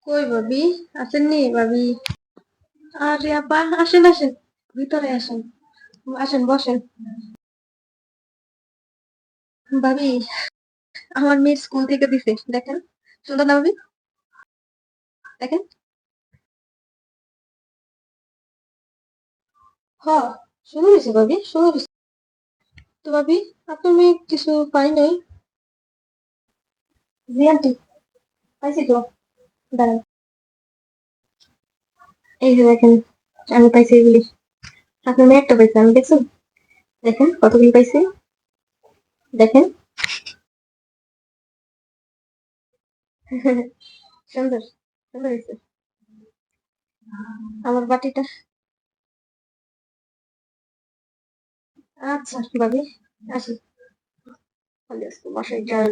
কই ভাবি? আসেননি ভাবি? আরে আপা, আসেন আসেন, ভিতরে আসেন, আসেন বসেন। ভাবি, আমার মেয়ে স্কুল থেকে দিছে, দেখেন। সুন্দর না ভাবি? দেখেন। হ, সুন্দর হয়েছে ভাবি, সুন্দর হয়েছে। তো ভাবি, আপনার মেয়ে কিছু পাই নাই? জি আন্টি, পাইছি তো। দাঁড়ান, এই যে দেখেন, আমি পাইছি এগুলি। আপনার মেয়ে একটা পাইছে, আমি দেখছেন? দেখেন কতগুলি পাইছি, দেখেন। সুন্দর, সুন্দর হয়েছে। আমার বাটিটা। আচ্ছা ভাবি, আসি। খালি আজকে বাসায় যাই।